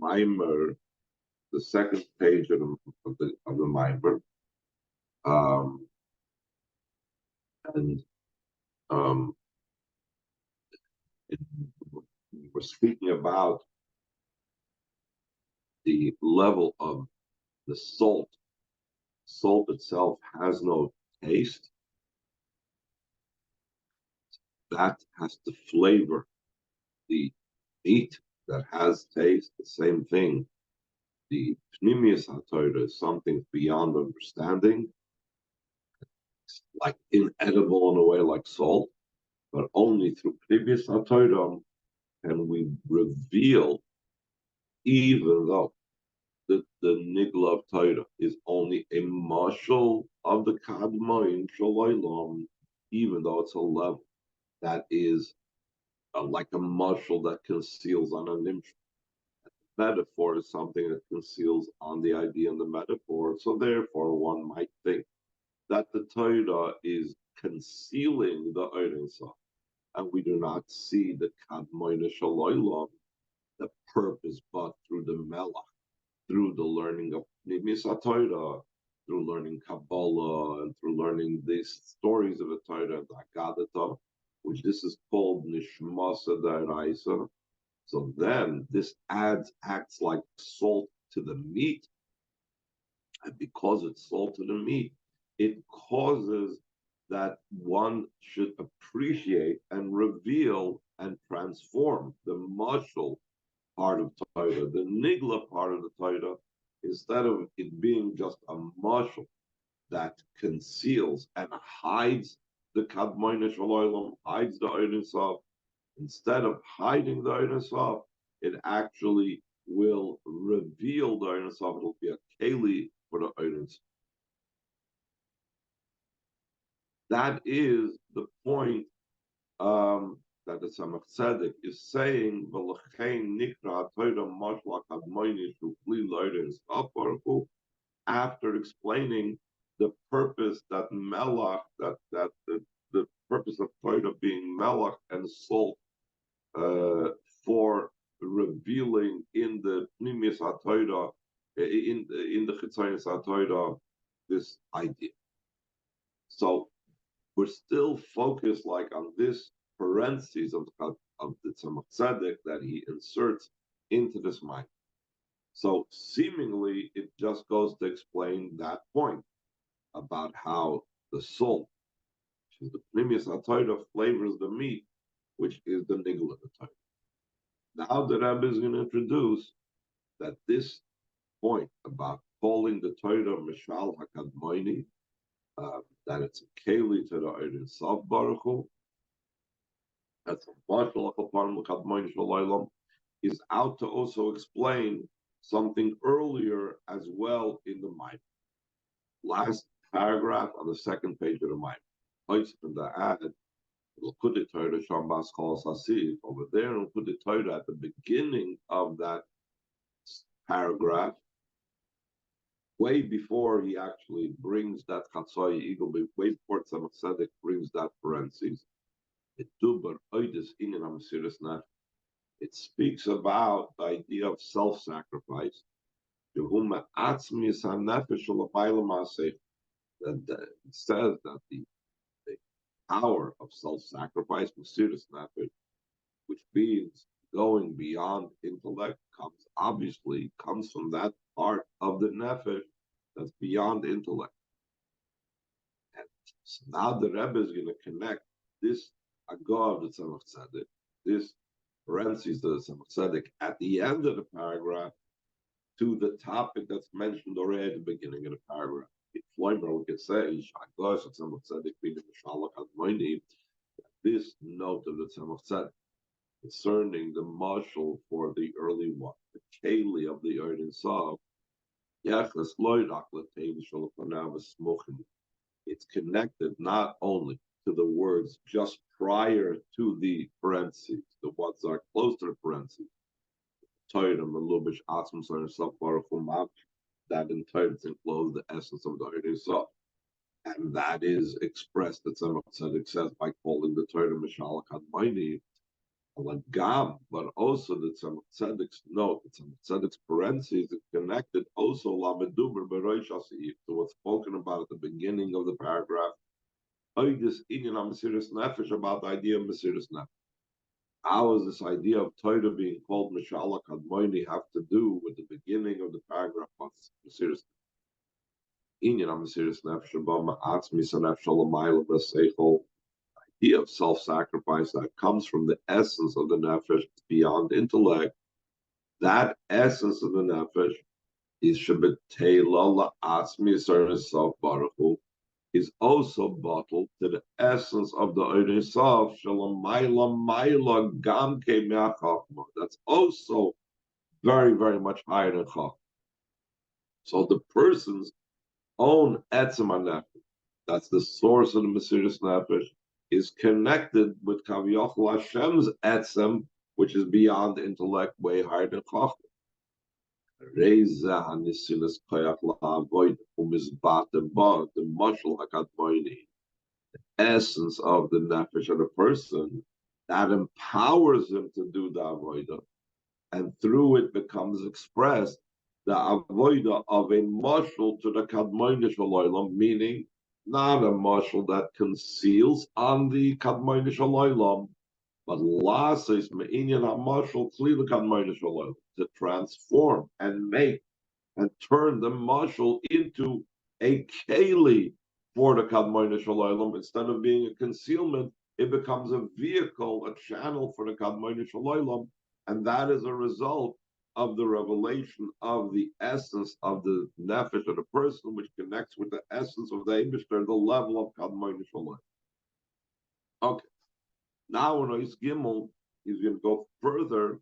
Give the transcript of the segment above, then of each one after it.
Maamar, the second page of the Maamar, um, and um, it, we're speaking about the level of the salt. Salt itself has no taste. That has to flavor the meat that has taste. The same thing. The pnimius HaTorah is something beyond understanding. It's like inedible in a way, like salt. But only through pnimius HaTorah can we reveal, even though the nigla of Torah is only a marshal of the kadmoin shalaylam, even though it's a level that is like a marshal that conceals on a nimshal. Metaphor is something that conceals on the idea and the metaphor. So therefore, one might think that the Torah is concealing the Ein Sof, and we do not see the kadmoin shalaylam, the purpose, but through the melach, through the learning of Pnimis HaTorah, through learning Kabbalah, and through learning these stories of the Torah, the Haggadah, which this is called Nishmasa Daraisa. So then this acts like salt to the meat, and because it's salt to the meat, it causes that one should appreciate and reveal and transform the marshal part of Torah, the nigla part of the Torah, instead of it being just a marshal that conceals and hides the kadmoina shalolim, hides the Ein Sof. Instead of hiding the Ein Sof, it actually will reveal the Ein Sof. It'll be a keli for the Ein Sof. That is the point that the Tzemach Tzedek is saying, after explaining the purpose that melach, that the purpose of Torah being melach and salt for revealing in the Pnimius HaTorah, in the Chitzonius HaTorah, this idea. So we're still focused like on this parentheses of the Tzemach Tzedek that he inserts into this mind. So seemingly it just goes to explain that point about how the salt, which is the Pnimius HaTorah, flavors the meat, which is the nigla of the Torah. Now the Rebbe is going to introduce that this point about calling the Torah Mishal HaKadmoini, that it's a keli to the Ein Sof Baruch Hu, that's a marshal HaKadmoini Shalaylam, is out to also explain something earlier as well in the Maamar. Last paragraph on the second page of the Maamar. In the ad, put the Torah Shambas calls Hasif over there, and put the Torah at the beginning of that paragraph, way before he actually brings that Chatzai Eagle, way before Tzemach Tzedek brings that parentheses. It speaks about the idea of self-sacrifice. That it says that the power of self-sacrifice, which means going beyond intellect, comes from that part of the nefesh that's beyond intellect. And so now the Rebbe is going to connect this agor of the Tzemach Tzedek, this parentheses to the Tzemach Tzedek at the end of the paragraph, to the topic that's mentioned already at the beginning of the paragraph. We could say, this note of the Tzemach Tzedek concerning the marshal for the early one, the keli of the Ein Sof, it's connected not only to the words just prior to the parentheses, the ones that are close to the parentheses, that in Torah encloses the essence of the Ein Sof. And that is expressed, that Tzemach Tzedek says, by calling the Torah Mishal HaKadmoini, Alagam, but also the Tzemach Tzedek's note, the Tzemach Tzedek's parentheses is connected also Lameduber Beroish Asif to what's spoken about at the beginning of the paragraph. This Inyan Mesiris Nefesh about the idea of Mesiris Nefesh. How does this idea of Torah being called Mishala Kadmoini have to do with the beginning of the paragraph of Mesiris Inyan Mesiris Nefesh Abama Atzmi Sanef Shalamayla Baseichel? Idea of self-sacrifice that comes from the essence of the nefesh beyond intellect. That essence of the nefesh is shebetela la'atzmi self baruch hu, is also bottled to the essence of the Ein Sof shalamayla mayla gam ke'me'achachma. That's also very, very much higher than chachma. So the person's own etzem nefesh, that's the source of the Mesiris Nefesh, is connected with Kaviyachal Hashem's etzem, which is beyond intellect, way higher than Chacham. Reza Hanisilas Koyach La'avoid Umizbate Ba, the Mashal HaKadmoini, essence of the nefesh of the person, that empowers him to do the avodah, and through it becomes expressed the avodah of a mashal to the Kadmoini Shaloilam, meaning not a mashal that conceals on the Kadmoini Shaloilam, but lasis me'inyan ha-mashal kli l'Kadmoini Shaloilam, to transform and make and turn the mashal into a keli for the Kadmoini Shaloilam. Instead of being a concealment, it becomes a vehicle, a channel for the Kadmoini Shaloilam, and that is a result of the revelation of the essence of the nefesh of the person, which connects with the essence of the Eibishter, the level of Kadmoini Shalom. Okay, now in Ois Gimel, he's going to go further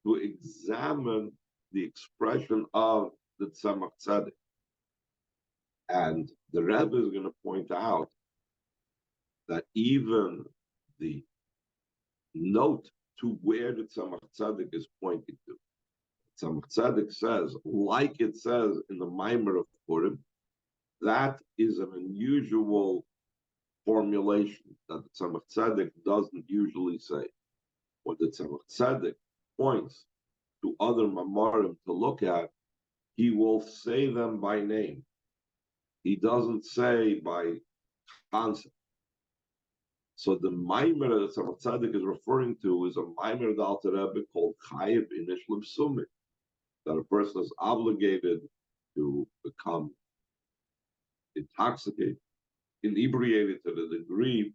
to examine the expression of the Tzemach Tzedek. And the Rebbe is going to point out that even the note to where the Tzemach Tzedek is pointing to, Tzemach Tzedek says, like it says in the Maamar of Purim, that is an unusual formulation that the Tzemach Tzedek doesn't usually say. When the Tzemach Tzedek points to other Maamarim to look at, he will say them by name. He doesn't say by concept. So the Maamar that Tzemach Tzedek is referring to is a Maamar of the Alter Rebbe called Chayiv Inish L'Psumim, that a person is obligated to become intoxicated, inebriated to the degree,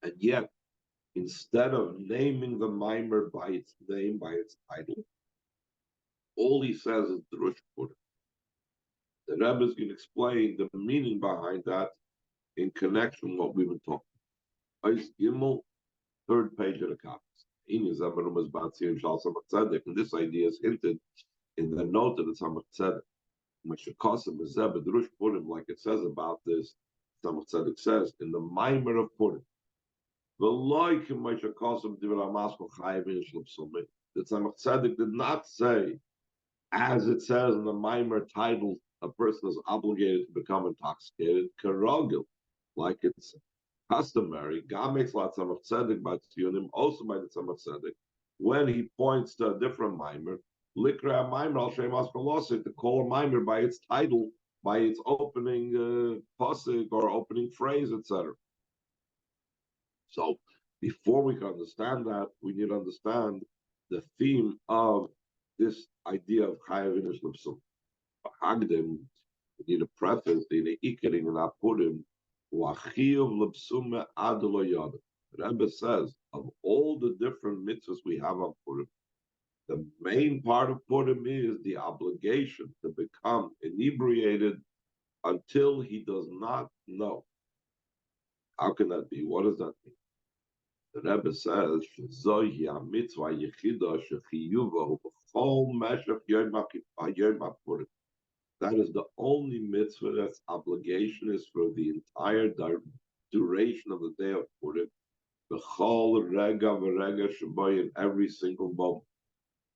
and yet, instead of naming the Maamar by its name, by its title, all he says is Drush Purim. The Rebbe is going to explain the meaning behind that in connection with what we've been talking about. Ois Gimel, third page of the copies. And this idea is hinted in the note of the Tzemach Tzedek. Like it says about this, Tzemach Tzedek says in the Maamar of Purim. The Tzemach Tzedek did not say, as it says in the Maamar title, a person is obligated to become intoxicated, karogil, like it's customary. God makes lots of tzedek by Tzionim, also by the Tzemach Tzedek, when he points to a different Maamar, likra Maamar al shem askolosik, to call a Maamar by its title, by its opening pasuk or opening phrase, etc. So before we can understand that, we need to understand the theme of this idea of Chayav Inish L'Psum. Hagdim, we need a preface, the Ikering and Apurim, Wachiv L'Psum Adelo Yada. The Rebbe says, of all the different mitzvahs we have on Purim, the main part of Purim is the obligation to become inebriated until he does not know. How can that be? What does that mean? The Rebbe says, "Zohi mitzvah yechida shechiyuva b'chol meshach yom HaPurim." That is the only mitzvah that's obligation is for the entire duration of the day of Purim. B'chol rega v'rega shaboy, in every single moment.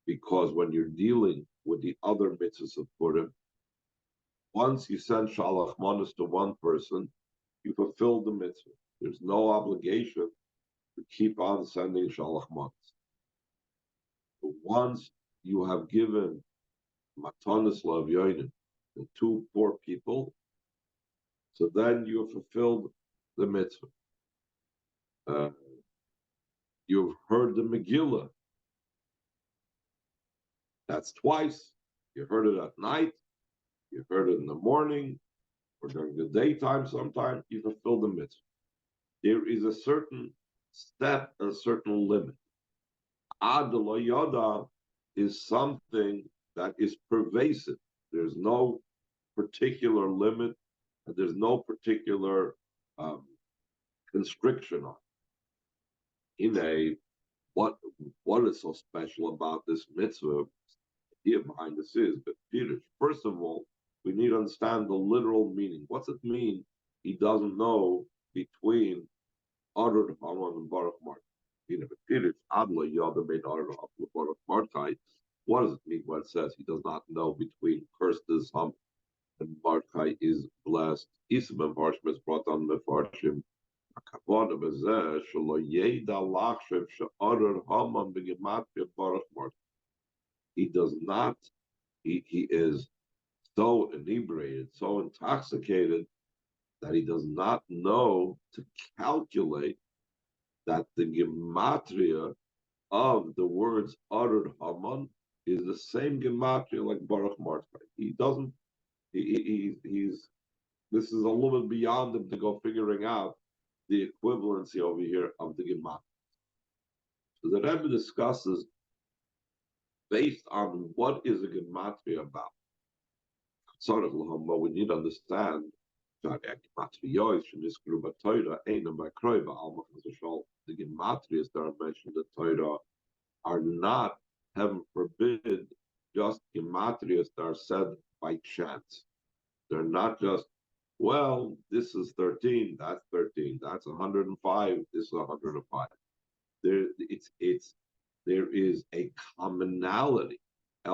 Because when you're dealing with the other mitzvahs of Purim, once you send shalach manos to one person, you fulfilled the mitzvah. There's no obligation to keep on sending shalach manas. But once you have given matanis lavyonim to two poor people, so then you have fulfilled the mitzvah. You've heard the Megillah. That's twice. You heard it at night. You heard it in the morning, or during the daytime sometime. You fulfill the mitzvah. There is a certain step, a certain limit. Ad lo yada is something that is pervasive. There's no particular limit, and there's no particular constriction on it. What is so special about this mitzvah? Here behind this is, but Peter, first of all, we need to understand the literal meaning. What's it mean? He doesn't know between Adar Haman and Baruch Markai. Peter, Adla Yada made Adar Haman Baruch Markai. What does it mean when it says he does not know between cursed is Ham and Markai is blessed? Isam and Parshim is brought on the Farshim. He does not, he is so inebriated, so intoxicated, that he does not know to calculate that the gematria of the words uttered Haman is the same gematria like Baruch Markai. He doesn't, he's, this is a little bit beyond him to go figuring out the equivalency over here of the gematria. So the Rebbe discusses based on what is a gematria about. But we need to understand the gematrias that are mentioned in Torah are not, heaven forbid, just gematrias that are said by chance. They're not just, well, this is 13, that's 105, this is 105. There is a commonality. The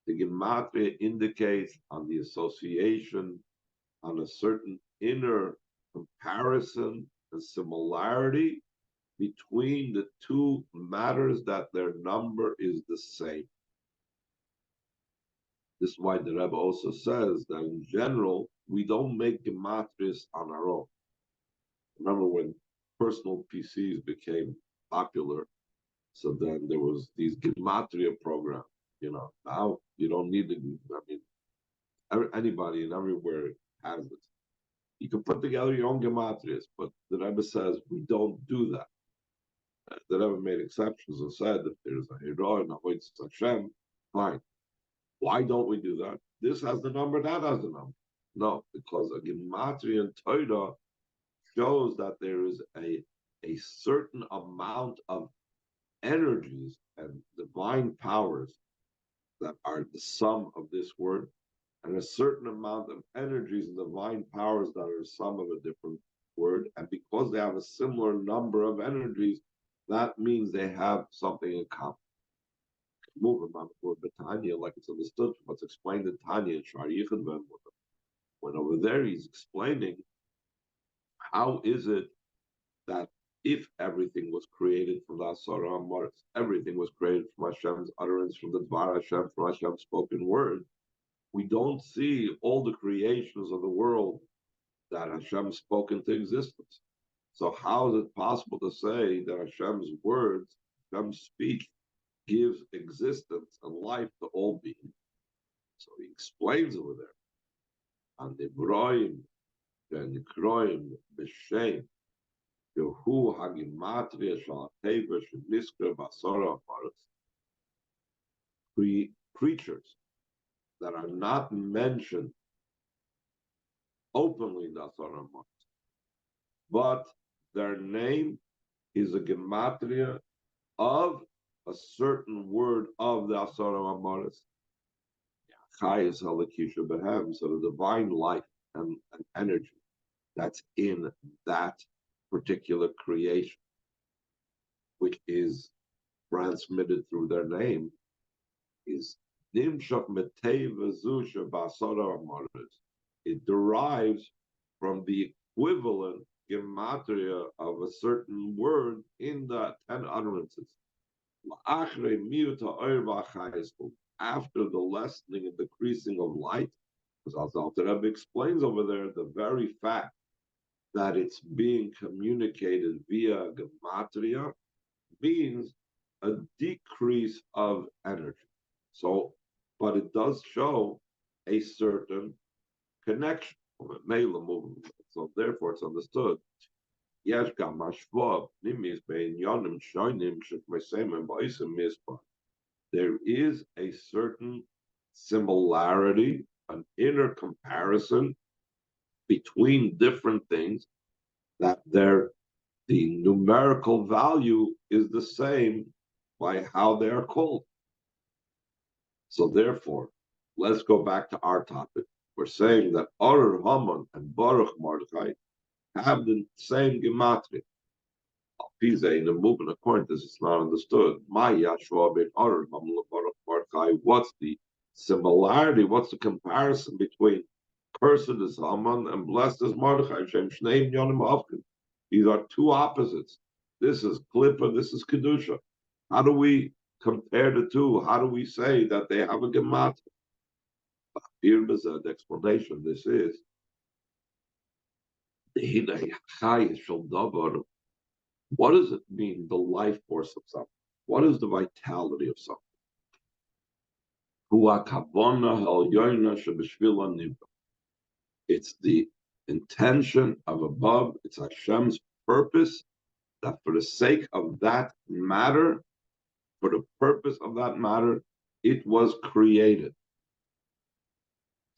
gematria indicates on the association, on a certain inner comparison and similarity between the two matters, that their number is the same. This is why the Rebbe also says that in general, we don't make gematrias on our own. Remember when personal PCs became popular, so then there was these gematria programs. Now you don't need to. Anybody and everywhere has it. You can put together your own gematrias, but the Rebbe says we don't do that. The Rebbe made exceptions and said if there's a hero and a Avodas Hashem, fine. Why don't we do that? This has the number, that has the number. No, because a gematria in Torah shows that there is a certain amount of energies and divine powers that are the sum of this word, and a certain amount of energies and divine powers that are the sum of a different word. And because they have a similar number of energies, that means they have something in common. Move Tanya, like it's understood, what's explained in Tanya and Shar Yichud, when over there he's explaining how is it that if everything was created from the Asara Amaris, everything was created from Hashem's utterance, from the Dvar Hashem, from Hashem's spoken word, we don't see all the creations of the world that Hashem spoke into existence. So how is it possible to say that Hashem's words, Hashem's speech, gives existence and life to all beings? So he explains over there. And the Broim, the Kroim, B'Shem, Yehu Hagimatria Shalateva Shemiskra Basara Faras. Creatures that are not mentioned openly in the Asara Maris, but their name is a gematria of a certain word of the Asara Maris. Chayes Halakisha Behem, so the divine life and energy that's in that particular creation, which is transmitted through their name, is nimshach meteva zusha basara amaris. It derives from the equivalent gematria of a certain word in the 10 utterances. After the lessening and decreasing of light, because as Alter Rebbe explains over there, the very fact that it's being communicated via gematria means a decrease of energy. So, but it does show a certain connection. So therefore it's understood. There is a certain similarity, an inner comparison between different things that the numerical value is the same by how they are called. So therefore, let's go back to our topic. We're saying that Orur Haman and Baruch Mordechai have the same gematria. Pisa in the movement according to this, it's not understood. What's the similarity? What's the comparison between cursed is Haman and blessed is Mordechai? These are two opposites. This is Klippa, this is Kedusha. How do we compare the two? How do we say that they have a gematria? Here is the explanation. This is what does it mean, the life force of something? What is the vitality of something? It's the intention of above, it's Hashem's purpose that for the sake of that matter, for the purpose of that matter, it was created.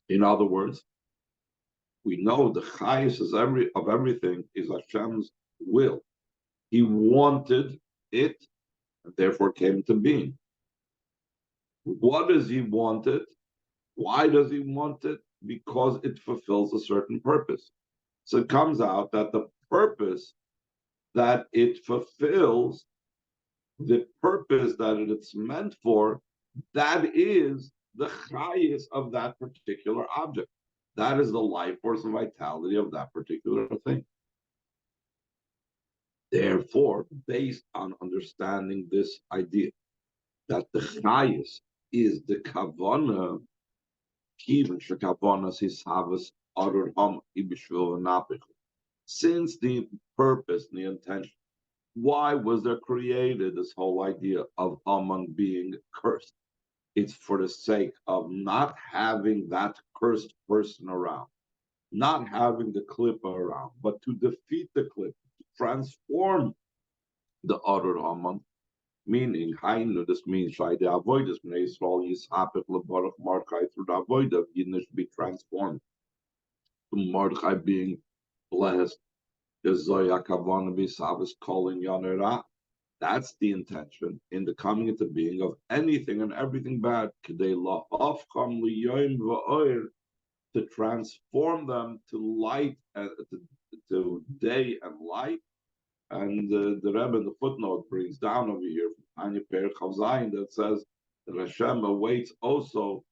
In other words, we know the highest of everything is Hashem's will. He wanted it, and therefore came to being. What does he want it? Why does he want it? Because it fulfills a certain purpose. So it comes out that the purpose that it fulfills, the purpose that it's meant for, that is the highest of that particular object. That is the life force and vitality of that particular thing. Therefore, based on understanding this idea that the highest is the kavana, even shekavanas his havas other ham ibishvil napich. Since the purpose, the intention, why was there created this whole idea of Haman being cursed? It's for the sake of not having that cursed person around, not having the klippa around, but to defeat the klippa, to transform the other Haman, meaning Hainu, this means Shaide Avoidus, Israel Yishapik Lebaruch Mordechai through the Avodah, Yidnish be transformed to Mordechai being blessed. That's the intention in the coming into being of anything and everything bad. To transform them to light, to day and light. And the Rebbe in the footnote brings down over here from Anya Per Chavzayin that says that Hashem awaits also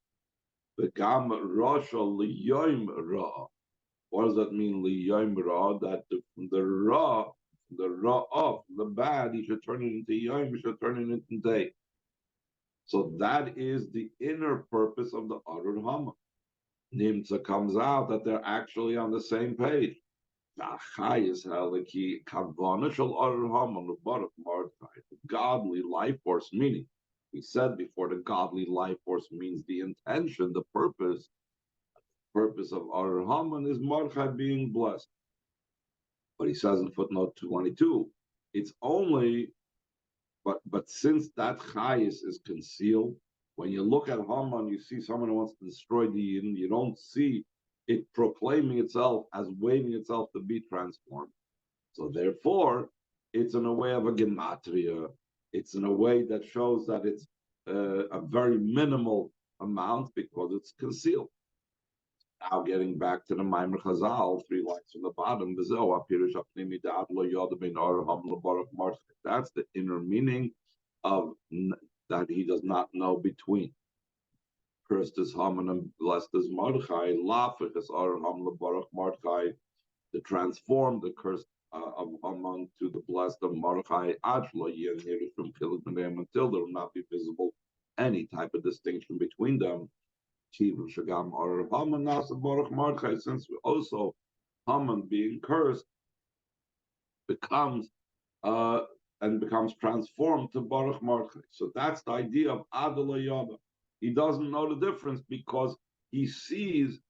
the Gam Rosha Liyoim Ra. What does that mean, Liyoim Ra? That the Ra of the bad, he should turn it into Yom, he should turn it into day. So that is the inner purpose of the Arur Hama. Nimtza comes out that they're actually on the same page. The godly life force, meaning, we said before, the godly life force means the intention, the purpose of Arur Haman is Mordechai being blessed. But he says in footnote 222, it's only, but since that chayis is concealed, when you look at Haman, you see someone who wants to destroy the Eden, you don't see it proclaiming itself as waiting itself to be transformed. So therefore, it's in a way of a gematria. It's in a way that shows that it's a very minimal amount because it's concealed. Now getting back to the Maamar Chazal, 3 lines from the bottom, that's the inner meaning of that he does not know between. Cursed is Haman and blessed is Mordechai. Lafich is Ar Ham Baruch Mordechai. To transform the curse of Haman to the blessed of Mordechai. Until there will not be visible any type of distinction between them. Since also Haman being cursed becomes and becomes transformed to Baruch Mordechai. So that's the idea of Adela Yada. He doesn't know the difference because he sees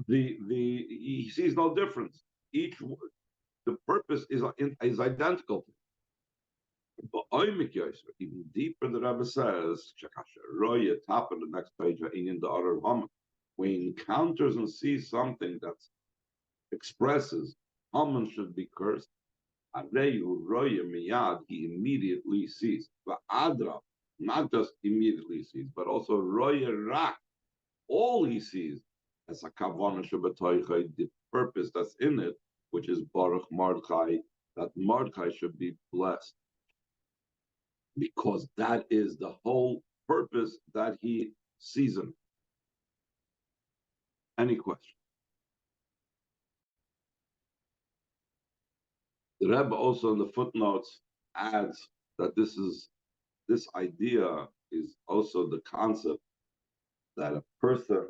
he sees no difference. The purpose is identical. But even deeper, the Rebbe says, Roya, top of the next page, in the other Haman, when he encounters and sees something that expresses Haman should be cursed, Areyu Roya Miyad, he immediately sees. But Adra, not just immediately sees, but also Roya Rak, all he sees as a Kavanah Shabbataychai, the purpose that's in it, which is Baruch Mordechai, that Mordechai should be blessed. Because that is the whole purpose that he sees in. Any question? The Rebbe also in the footnotes adds that this idea is also the concept that a person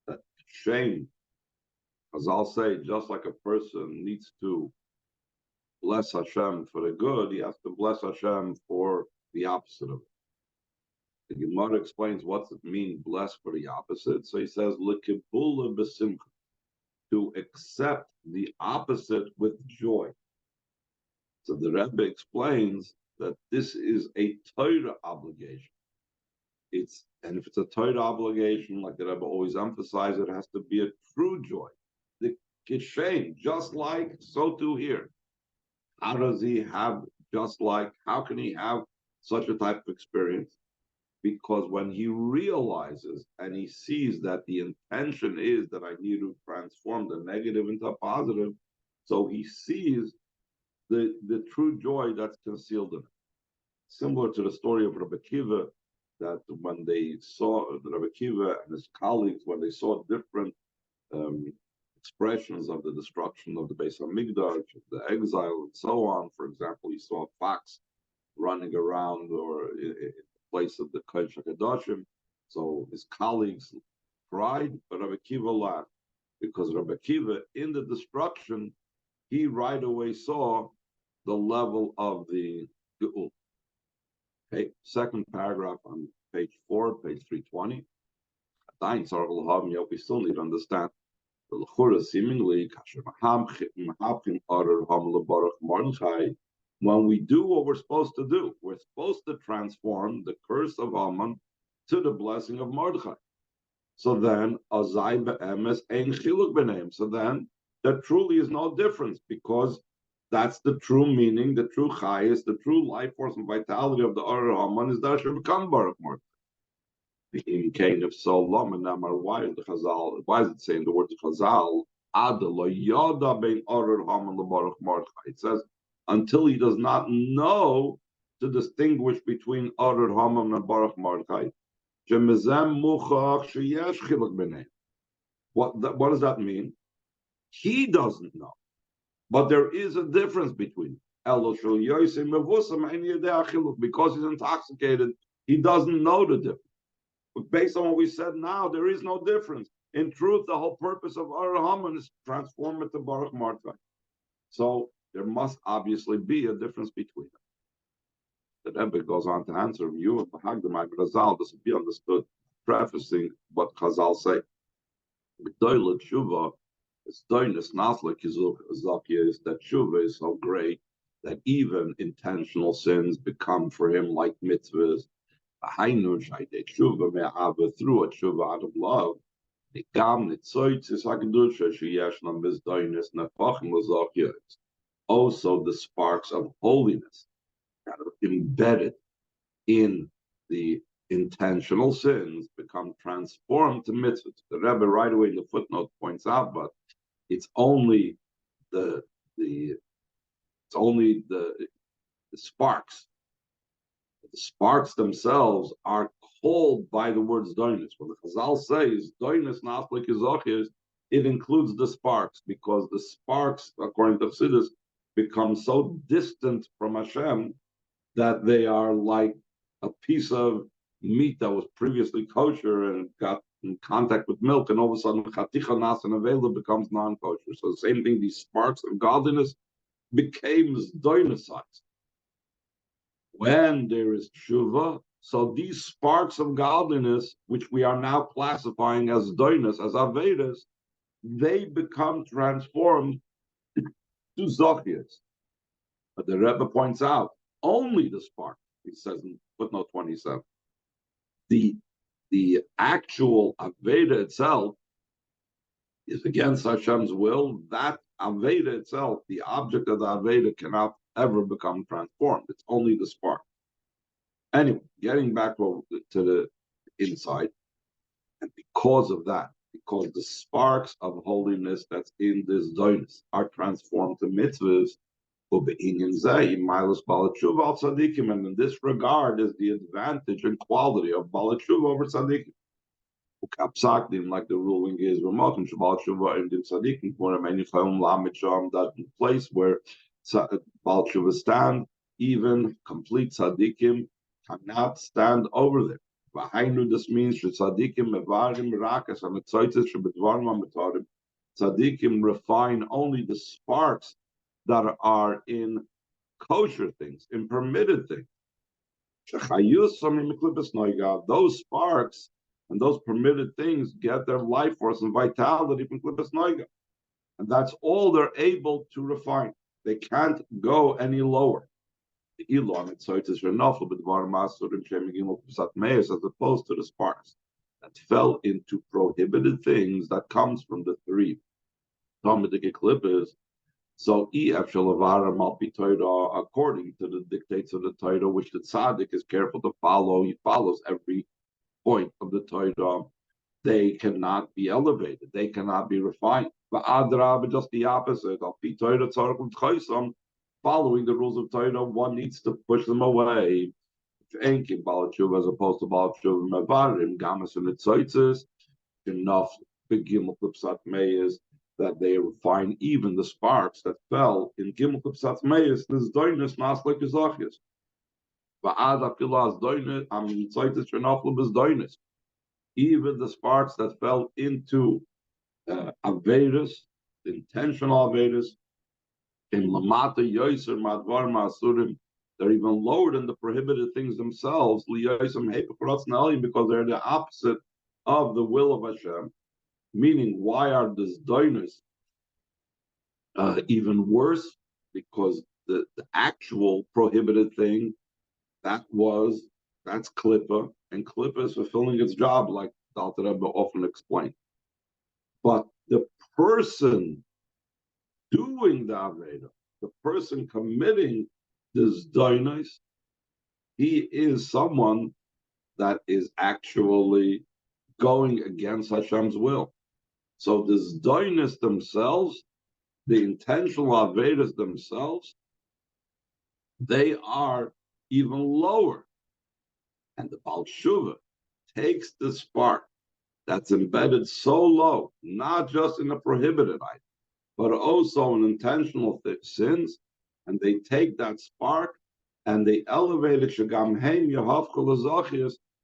that shame, as I'll say, just like a person needs to bless Hashem for the good, he has to bless Hashem for the opposite of it. The Gemara explains what's it mean, bless for the opposite. So he says, "L'kibula b'simcha," to accept the opposite with joy. So the Rebbe explains that this is a Torah obligation. And if it's a Torah obligation, like the Rebbe always emphasizes, it has to be a true joy. The kishem, just like so too here. How does he have how can he have such a type of experience? Because when he realizes and he sees that the intention is that I need to transform the negative into a positive, so he sees the true joy that's concealed in it. Similar to the story of Rabbi Kiva, that when they saw Rabbi Kiva and his colleagues, when they saw different expressions of the destruction of the Beis Hamikdash, the exile, and so on. For example, he saw a fox running around or in place of the Kodesh HaKadoshim. So his colleagues cried, but Rabbi Kiva laughed, because Rabbi Kiva, in the destruction, he right away saw the level of the Geul. Okay, second paragraph on page 4, page 320. We still need to understand. Seemingly, when we do what we're supposed to do, we're supposed to transform the curse of Haman to the blessing of Mordechai. So then, so then, there truly is no difference, because that's the true meaning, the true chayis, the true life force and vitality of the Or Haman is that should become Baruch Mordechai. In case of so, Maamar, why is it saying the word Chazal? It says until he does not know to distinguish between Or Haman and Baruch Mordechai. What does that mean? He doesn't know, but there is a difference between because he's intoxicated. He doesn't know the difference. But based on what we said now, there is no difference. In truth, the whole purpose of Or Haman is to transform it to Baruch Mordechai. So there must obviously be a difference between them. The Rebbe goes on to answer you and Bahagdamai Razal. This will be understood, prefacing what Chazal say. B'doyle tshuva, it's doinus nasla kizuk zakia, is that tshuva is so great that even intentional sins become for him like mitzvahs. Through a tshuva out of love, also the sparks of holiness that are embedded in the intentional sins become transformed to mitzvahs. The Rebbe right away in the footnote points out, but it's only the sparks. The sparks themselves are called by the words doinus. When the Chazal says doinus naflik izochis, it includes the sparks, because the sparks, according to Chassidus, become so distant from Hashem that they are like a piece of meat that was previously kosher and got in contact with milk, and all of a sudden chaticha nas and avela becomes non-kosher. So the same thing, these sparks of godliness became doinusized. When there is tshuva, so these sparks of godliness, which we are now classifying as doinus, as avedas, they become transformed to zochias. But the Rebbe points out, only the spark, he says in footnote 27. The actual Aveda itself is against Hashem's will. That Aveda itself, the object of the Aveda, cannot ever become transformed. It's only the spark. Anyway, getting back to the inside, and because of that, because the sparks of holiness that's in this doinus are transformed to mitzvahs, and in this regard is the advantage and quality of Baal Tshuva over Tzadikim. Like the ruling is remote Baal Tshuva and Tzadikim for that place where Baal Tshuva stand, even complete Tzadikim cannot stand over there. This means Tzadikim mevarim rakas and Tzadikim refine only the sparks that are in kosher things, in permitted things. Those sparks and those permitted things get their life force and vitality from klipas noiga. And that's all they're able to refine. They can't go any lower. The Elon, it's enough as opposed to the sparks that fell into prohibited things that comes from the three Talmudic clippers. So according to the dictates of the Torah, which the tzaddik is careful to follow, he follows every point of the Torah. They cannot be elevated. They cannot be refined. But just the opposite. Following the rules of Torah, one needs to push them away. As opposed to Baal Tshuva mevarim, gamas and tzotzes, enough begimel klipsat meyes that they refine even the sparks that fell in gimel klipsat meyes. This doinus naslik izachias. Even the sparks that fell into Avedas, intentional Avedas, in Lamata Yoiser Madvar Masurim, they're even lower than the prohibited things themselves, because they're the opposite of the will of Hashem. Meaning, why are this doinus even worse? Because the actual prohibited thing, that's klippa, and klippa is fulfilling its job, like the Alter Rebbe often explained. But the person doing the Aveda, the person committing this doinus, he is someone that is actually going against Hashem's will. So this doinus themselves, the intentional Avedas themselves, they are even lower. And the Baal Tshuva takes the spark that's embedded so low, not just in the prohibited item, but also in intentional sins, and they take that spark and they elevate it,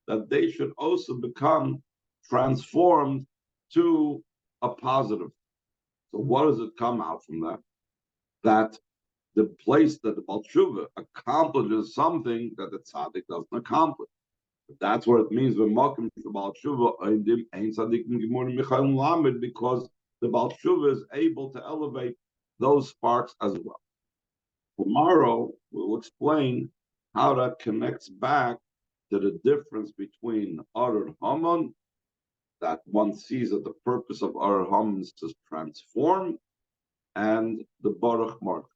that they should also become transformed to a positive. So what does it come out from that? That the place that the Baal Tshuva accomplishes something that the tzaddik doesn't accomplish. That's what it means when Maamar the Baal Tshuva because the Baal Tshuva is able to elevate those sparks as well. Tomorrow we'll explain how that connects back to the difference between Arar Haman, that one sees that the purpose of Arar Haman is to transform, and the Baruch Mark.